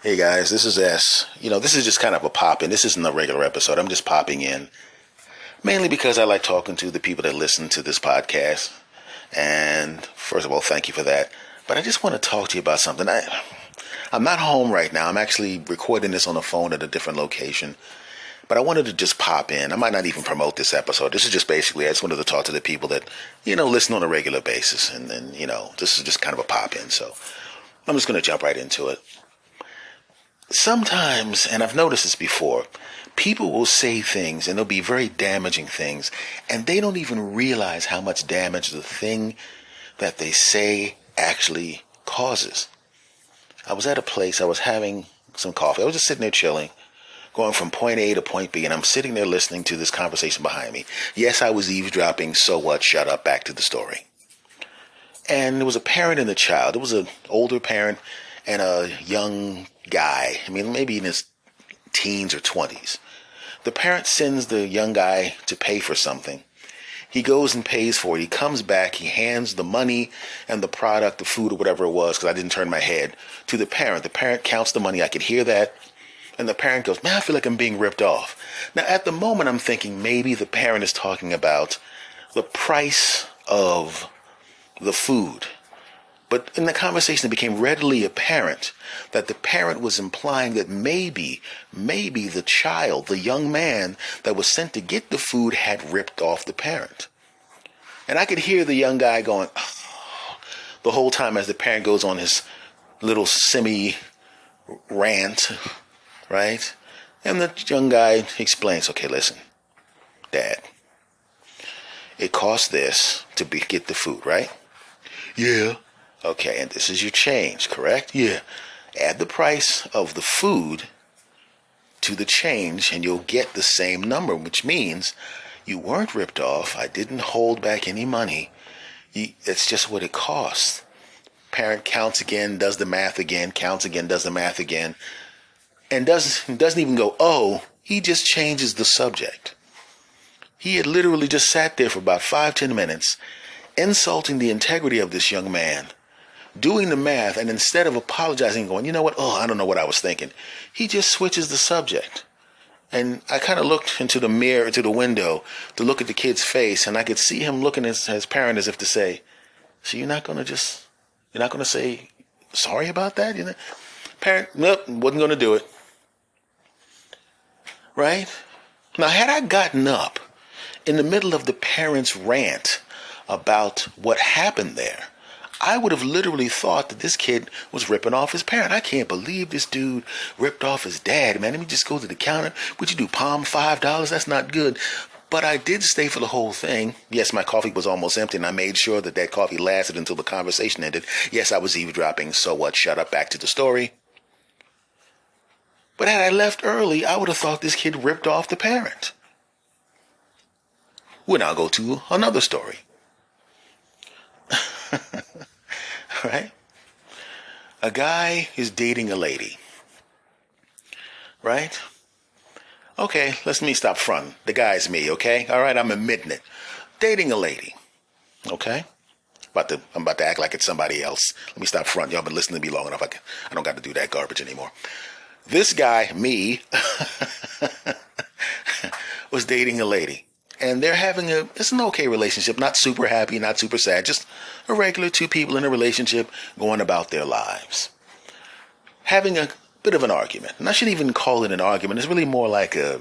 Hey guys, this is S. This is just kind of a pop in. This isn't a regular episode. I'm just popping in. Mainly because I like talking to the people that listen to this podcast. And first of all, thank you for that. But I just want to talk to you about something. I'm not home right now. I'm actually recording this on the phone at a different location. But I wanted to just pop in. I might not even promote this episode. This is just basically, I just wanted to talk to the people that, listen on a regular basis. And then, this is just kind of a pop in. So I'm just going to jump right into it. Sometimes, and I've noticed this before, people will say things and they'll be very damaging things, and they don't even realize how much damage the thing that they say actually causes. I was at a place, I was having some coffee. I was just sitting there chilling, going from point A to point B, and I'm sitting there listening to this conversation behind me. Yes, I was eavesdropping, so what? Shut up, back to the story. And there was a parent and a child. It was an older parent and a young guy. I mean, maybe in his teens or 20s. The parent sends the young guy to pay for something. He goes and pays for it. He comes back. He hands the money and the product, the food or whatever it was, because I didn't turn my head, to the parent. The parent counts the money. I could hear that. And the parent goes, man, I feel like I'm being ripped off. Now, at the moment, I'm thinking maybe the parent is talking about the price of the food. But in the conversation, it became readily apparent that the parent was implying that maybe the child, the young man that was sent to get the food had ripped off the parent. And I could hear the young guy going, oh, the whole time as the parent goes on his little semi-rant, right? And the young guy explains, okay, listen, Dad, it costs this to get the food, right? Yeah. Okay, and this is your change, correct? Yeah. Add the price of the food to the change and you'll get the same number, which means you weren't ripped off. I didn't hold back any money. It's just what it costs. Parent counts again, does the math again, counts again, does the math again, and doesn't even go, oh, he just changes the subject. He had literally just sat there for about 5-10 minutes, insulting the integrity of this young man, doing the math, and instead of apologizing, going, you know what, oh, I don't know what I was thinking, he just switches the subject. And I kind of looked into the mirror, into the window, to look at the kid's face, and I could see him looking at his parent as if to say, so you're not going to say sorry about that? Parent, nope, wasn't going to do it. Right? Now, had I gotten up in the middle of the parent's rant about what happened there, I would have literally thought that this kid was ripping off his parent. I can't believe this dude ripped off his dad, man. Let me just go to the counter. Would you do palm $5? That's not good. But I did stay for the whole thing. Yes, my coffee was almost empty, and I made sure that coffee lasted until the conversation ended. Yes, I was eavesdropping, so what? Shut up, back to the story. But had I left early, I would have thought this kid ripped off the parent. We'll now go to another story. Right? A guy is dating a lady. Right? Okay, let me stop fronting. The guy's me, okay? All right, I'm admitting it. Dating a lady. Okay? I'm about to act like it's somebody else. Let me stop fronting. Y'all been listening to me long enough. I don't got to do that garbage anymore. This guy, me, was dating a lady. And they're having it's an okay relationship, not super happy, not super sad, just a regular two people in a relationship going about their lives. Having a bit of an argument. And I shouldn't even call it an argument. It's really more like a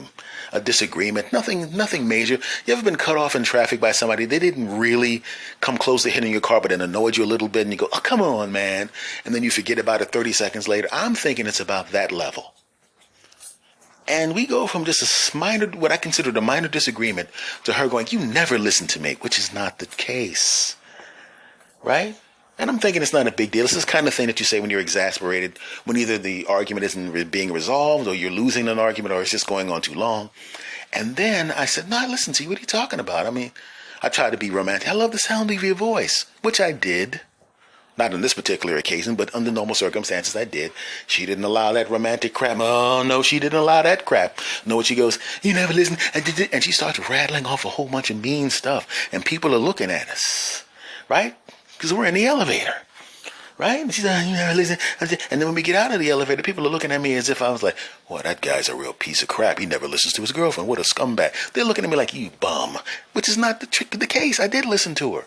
disagreement. Nothing major. You ever been cut off in traffic by somebody? They didn't really come close to hitting your car, but it annoyed you a little bit, and you go, oh, come on, man. And then you forget about it 30 seconds later. I'm thinking it's about that level. And we go from just what I considered a minor disagreement, to her going, you never listen to me, which is not the case. Right? And I'm thinking it's not a big deal. It's this kind of thing that you say when you're exasperated, when either the argument isn't being resolved, or you're losing an argument, or it's just going on too long. And then I said, no, listen to you. What are you talking about? I mean, I tried to be romantic. I love the sound of your voice, which I did. Not on this particular occasion, but under normal circumstances, I did. She didn't allow that romantic crap. Oh, no, she didn't allow that crap. No, she goes, you never listen. And she starts rattling off a whole bunch of mean stuff. And people are looking at us, right? Because we're in the elevator. right? And she's like, you never listen. And then when we get out of the elevator, people are looking at me as if I was like, well, that guy's a real piece of crap. He never listens to his girlfriend. What a scumbag. They're looking at me like, you bum, which is not the case. I did listen to her.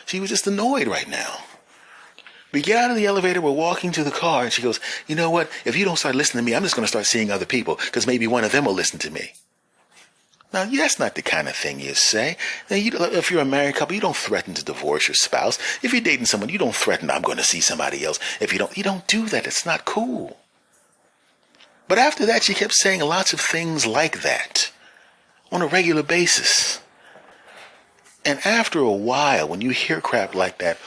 She was just annoyed right now. We get out of the elevator, we're walking to the car, and she goes, you know what? If you don't start listening to me, I'm just going to start seeing other people, because maybe one of them will listen to me. Now, that's not the kind of thing you say. Now, if you're a married couple, you don't threaten to divorce your spouse. If you're dating someone, you don't threaten, I'm going to see somebody else. If you don't do that. It's not cool. But after that, she kept saying lots of things like that on a regular basis. And after a while, when you hear crap like that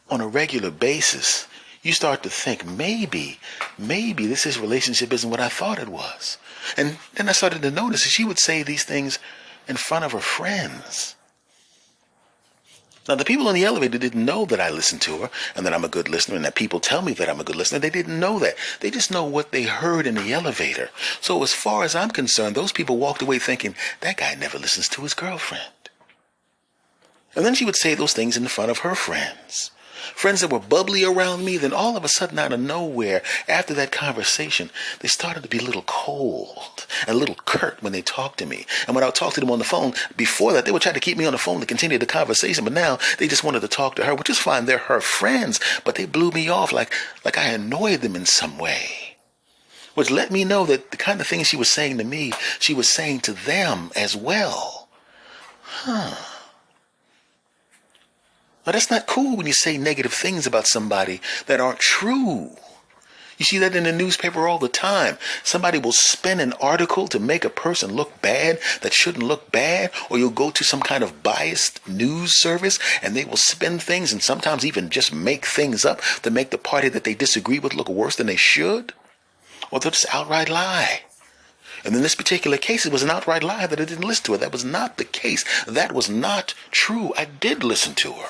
on a regular basis, you start to think, maybe this relationship isn't what I thought it was. And then I started to notice that she would say these things in front of her friends. Now, the people in the elevator didn't know that I listened to her and that I'm a good listener and that people tell me that I'm a good listener. They didn't know that. They just know what they heard in the elevator. So as far as I'm concerned, those people walked away thinking, that guy never listens to his girlfriend. And then she would say those things in front of her friends. Friends that were bubbly around me, then all of a sudden out of nowhere, after that conversation, they started to be a little cold and a little curt when they talked to me. And when I would talk to them on the phone, before that, they would try to keep me on the phone to continue the conversation. But now they just wanted to talk to her, which is fine. They're her friends. But they blew me off like I annoyed them in some way. Which let me know that the kind of things she was saying to me, she was saying to them as well. Now, that's not cool when you say negative things about somebody that aren't true. You see that in the newspaper all the time. Somebody will spin an article to make a person look bad that shouldn't look bad, or you'll go to some kind of biased news service and they will spin things and sometimes even just make things up to make the party that they disagree with look worse than they should. Or they'll just outright lie. And in this particular case, it was an outright lie that I didn't listen to her. That was not the case. That was not true. I did listen to her.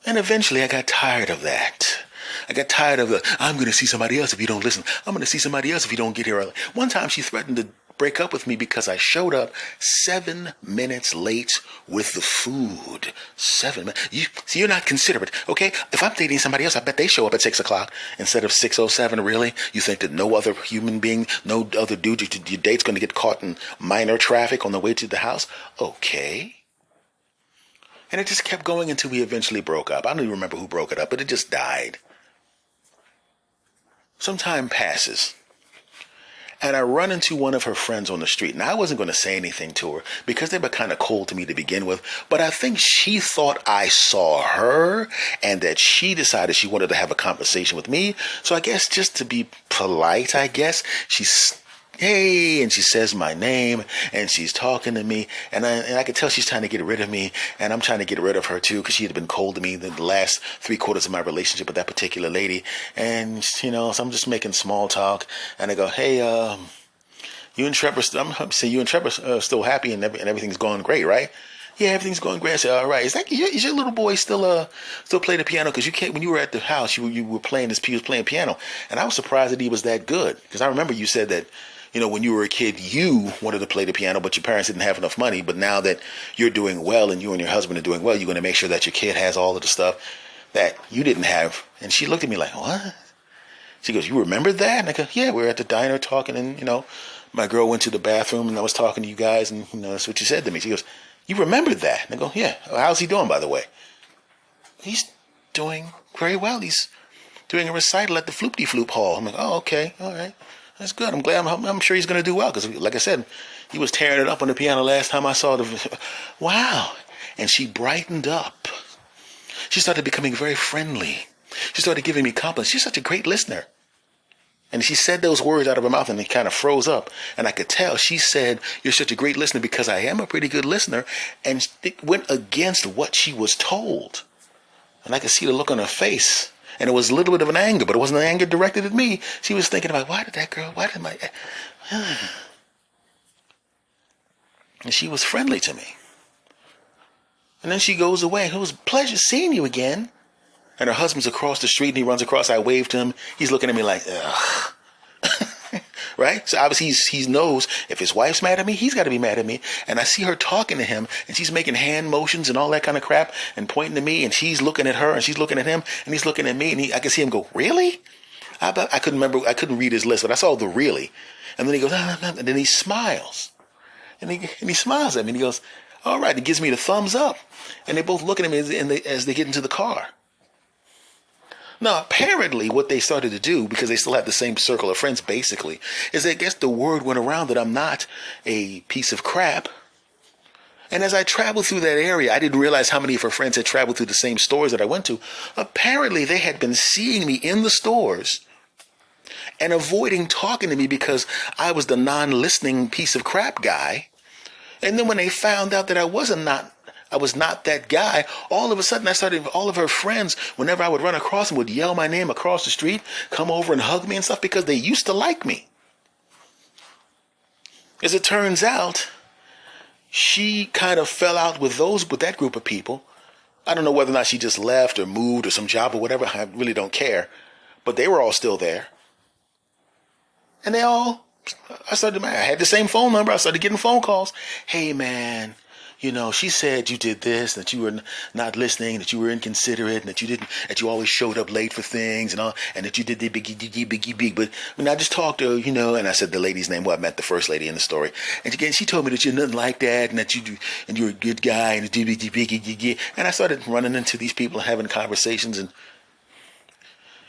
And eventually I got tired of that. I got tired of I'm going to see somebody else if you don't listen. I'm going to see somebody else if you don't get here early. One time she threatened to break up with me because I showed up 7 minutes late with the food. 7 minutes. You're not considerate, okay? If I'm dating somebody else, I bet they show up at 6 o'clock instead of 6:07, really? You think that no other human being, no other dude your date's going to get caught in minor traffic on the way to the house? Okay. And it just kept going until we eventually broke up. I don't even remember who broke it up, but it just died. Some time passes. And I run into one of her friends on the street. Now, I wasn't going to say anything to her because they were kind of cold to me to begin with. But I think she thought I saw her and that she decided she wanted to have a conversation with me. So I guess just to be polite, hey, and she says my name, and she's talking to me, and I could tell she's trying to get rid of me, and I'm trying to get rid of her too, because she had been cold to me the last 3/4 of my relationship with that particular lady, and so I'm just making small talk, and I go, hey, you and Trevor, you and Trevor still happy, and everything's going great, right? Yeah, everything's going great. I said, all right. Is your little boy still play the piano? Because when you were at the house, you were playing he was playing piano, and I was surprised that he was that good, because I remember you said that. When you were a kid, you wanted to play the piano, but your parents didn't have enough money. But now that you're doing well and you and your husband are doing well, you're going to make sure that your kid has all of the stuff that you didn't have. And she looked at me like, what? She goes, you remember that? And I go, yeah, we were at the diner talking, and, my girl went to the bathroom and I was talking to you guys, and, that's what you said to me. She goes, you remembered that? And I go, yeah. How's he doing, by the way? He's doing very well. He's doing a recital at the Floop-de-Floop Hall. I'm like, oh, okay, all right. That's good. I'm glad. I'm sure he's going to do well because, like I said, he was tearing it up on the piano last time I saw the. Wow. And she brightened up. She started becoming very friendly. She started giving me compliments. She's such a great listener. And she said those words out of her mouth and it kind of froze up. And I could tell she said, you're such a great listener because I am a pretty good listener. And it went against what she was told. And I could see the look on her face. And it was a little bit of an anger, but it wasn't an anger directed at me. She was thinking about, and she was friendly to me. And then she goes away. It was a pleasure seeing you again. And her husband's across the street and he runs across. I waved to him. He's looking at me like, ugh. right? So obviously he knows if his wife's mad at me, he's got to be mad at me. And I see her talking to him, and she's making hand motions and all that kind of crap, and pointing to me, and she's looking at her, and she's looking at him, and he's looking at me, and I can see him go, really? I couldn't remember, I couldn't read his list, but I saw the really. And then he goes, and then he smiles. And he smiles at me, and he goes, all right, he gives me the thumbs up. And they're both looking at me as they get into the car. Now, apparently what they started to do, because they still have the same circle of friends, basically, is I guess the word went around that I'm not a piece of crap. And as I traveled through that area, I didn't realize how many of her friends had traveled through the same stores that I went to. Apparently, they had been seeing me in the stores and avoiding talking to me because I was the non-listening piece of crap guy. And then when they found out that I was not that guy, all of a sudden all of her friends, whenever I would run across them, would yell my name across the street, come over and hug me and stuff because they used to like me. As it turns out, she kind of fell out with that group of people. I don't know whether or not she just left or moved or some job or whatever. I really don't care. But they were all still there. And I had the same phone number. I started getting phone calls. Hey, man, she said you did this, that you were not listening, that you were inconsiderate, and that you always showed up late for things and all, and that you did the biggie. But when I just talked to her, and I said the lady's name, well, I met the first lady in the story. And again, she told me that you're nothing like that, and that you're a good guy, and biggie. And I started running into these people and having conversations, and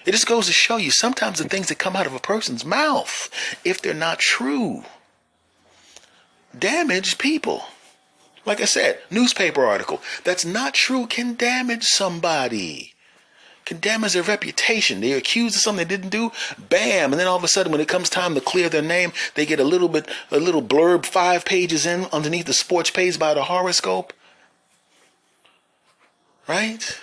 it just goes to show you sometimes the things that come out of a person's mouth, if they're not true, damage people. Like I said, newspaper article that's not true can damage somebody, can damage their reputation. They're accused of something they didn't do, bam, and then all of a sudden when it comes time to clear their name, they get a little blurb 5 pages in underneath the sports page by the horoscope. Right?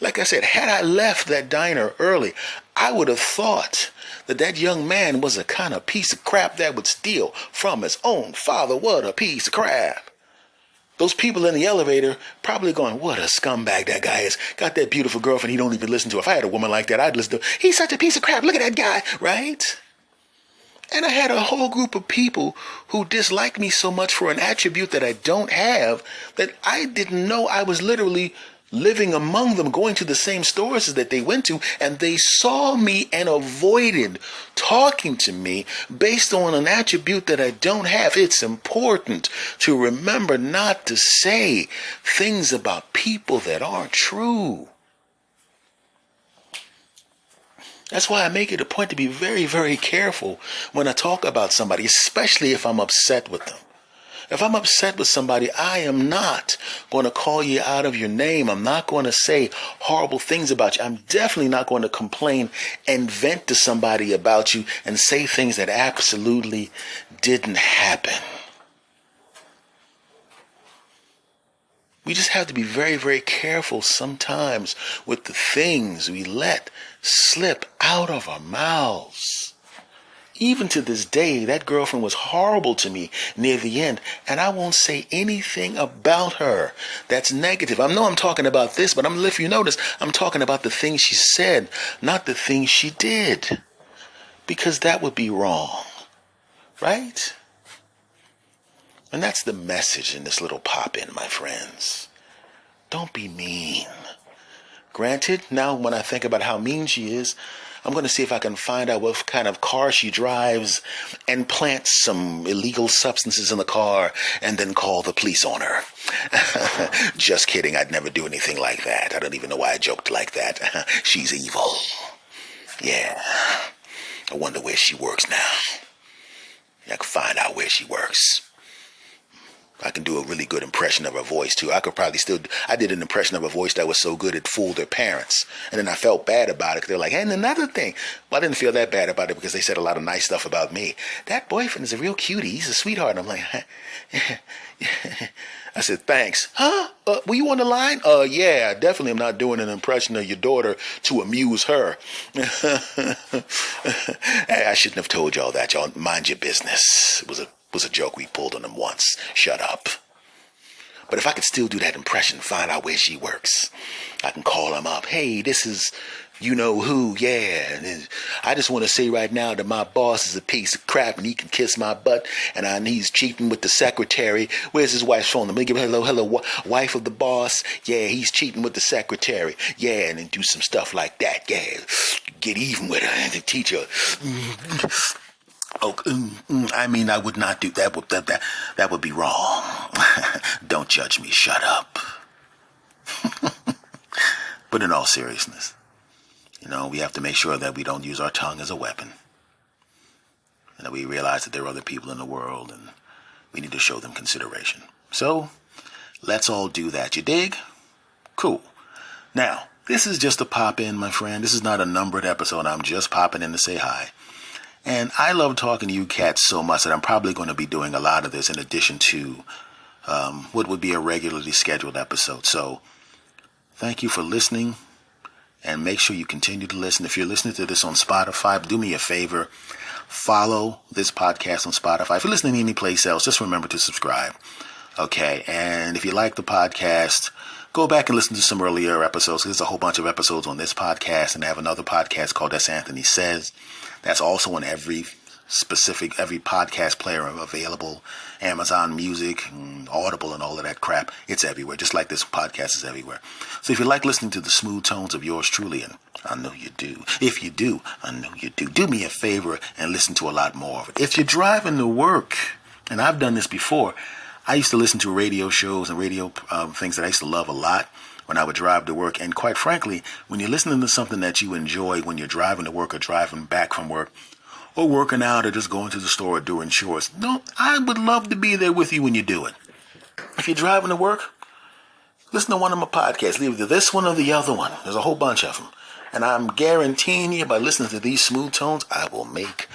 Like I said, had I left that diner early, I would have thought that young man was a kind of piece of crap that would steal from his own father. What a piece of crap. Those people in the elevator probably going, what a scumbag that guy is. Got that beautiful girlfriend he don't even listen to. If I had a woman like that, I'd listen to her. He's such a piece of crap. Look at that guy, right? And I had a whole group of people who disliked me so much for an attribute that I don't have that I didn't know I was literally living among them, going to the same stores that they went to, and they saw me and avoided talking to me based on an attribute that I don't have. It's important to remember not to say things about people that aren't true. That's why I make it a point to be very, very careful when I talk about somebody, especially if I'm upset with them. If I'm upset with somebody, I am not going to call you out of your name. I'm not going to say horrible things about you. I'm definitely not going to complain and vent to somebody about you and say things that absolutely didn't happen. We just have to be very, very careful sometimes with the things we let slip out of our mouths. Even to this day, that girlfriend was horrible to me near the end, and I won't say anything about her that's negative. I know I'm talking about this, but if you notice, I'm talking about the things she said, not the things she did, because that would be wrong, right? And that's the message in this little pop-in, my friends. Don't be mean. Granted, now when I think about how mean she is, I'm going to see if I can find out what kind of car she drives and plant some illegal substances in the car and then call the police on her. Just kidding. I'd never do anything like that. I don't even know why I joked like that. She's evil. Yeah. I wonder where she works now. I can find out where she works. I can do a really good impression of her voice, too. I did an impression of her voice that was so good it fooled her parents. And then I felt bad about it because they're like, and another thing. Well, I didn't feel that bad about it because they said a lot of nice stuff about me. That boyfriend is a real cutie. He's a sweetheart. And I'm like, I said, thanks. Huh? Were you on the line? Yeah, definitely. I'm not doing an impression of your daughter to amuse her. I shouldn't have told y'all that. Y'all mind your business. It was a joke we pulled on them once. Shut up. But if I could still do that impression, find out where she works, I can call him up. Hey, this is you know who, yeah. And I just want to say right now that my boss is a piece of crap and he can kiss my butt and he's cheating with the secretary. Where's his wife's phone? Let me give her hello, wife of the boss. Yeah, he's cheating with the secretary. Yeah, and then do some stuff like that. Yeah, get even with her and teach her. Oh, I mean, I would not do that. That would be wrong. Don't judge me. Shut up. But in all seriousness, we have to make sure that we don't use our tongue as a weapon. And that we realize that there are other people in the world and we need to show them consideration. So, let's all do that. You dig? Cool. Now, this is just a pop-in, my friend. This is not a numbered episode. I'm just popping in to say hi. And I love talking to you cats so much that I'm probably going to be doing a lot of this in addition to what would be a regularly scheduled episode. So, thank you for listening. And make sure you continue to listen. If you're listening to this on Spotify, do me a favor. Follow this podcast on Spotify. If you're listening any place else, just remember to subscribe. Okay. And if you like the podcast, go back and listen to some earlier episodes. There's a whole bunch of episodes on this podcast. And I have another podcast called S. Anthony Says. That's also on every podcast player available. Amazon Music, Audible, and all of that crap. It's everywhere, just like this podcast is everywhere. So if you like listening to the smooth tones of yours truly, and I know you do. If you do, I know you do me a favor and listen to a lot more of it. If you're driving to work, and I've done this before, I used to listen to radio shows and radio things that I used to love a lot when I would drive to work. And quite frankly, when you're listening to something that you enjoy when you're driving to work or driving back from work, or working out or just going to the store or doing chores, I would love to be there with you when you do it. If you're driving to work, listen to one of my podcasts. Either this one or the other one. There's a whole bunch of them. And I'm guaranteeing you by listening to these smooth tones, I will make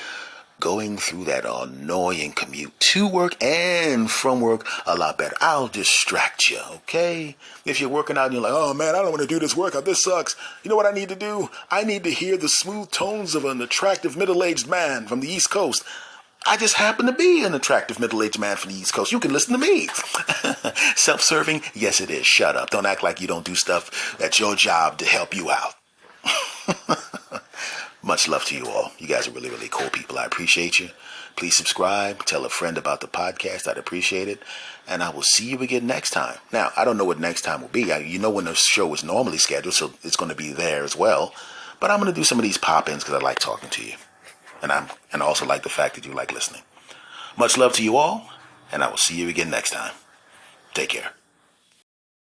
going through that annoying commute to work and from work a lot better. I'll distract you, okay? If you're working out and you're like, oh man, I don't want to do this workout. This sucks. You know what I need to do? I need to hear the smooth tones of an attractive middle-aged man from the East Coast. I just happen to be an attractive middle-aged man from the East Coast. You can listen to me. Self-serving? Yes, it is. Shut up. Don't act like you don't do stuff at your job to help you out. Much love to you all. You guys are really, really cool people. I appreciate you. Please subscribe. Tell a friend about the podcast. I'd appreciate it. And I will see you again next time. Now, I don't know what next time will be. You know when the show is normally scheduled, so it's going to be there as well. But I'm going to do some of these pop-ins because I like talking to you. And I also like the fact that you like listening. Much love to you all. And I will see you again next time. Take care.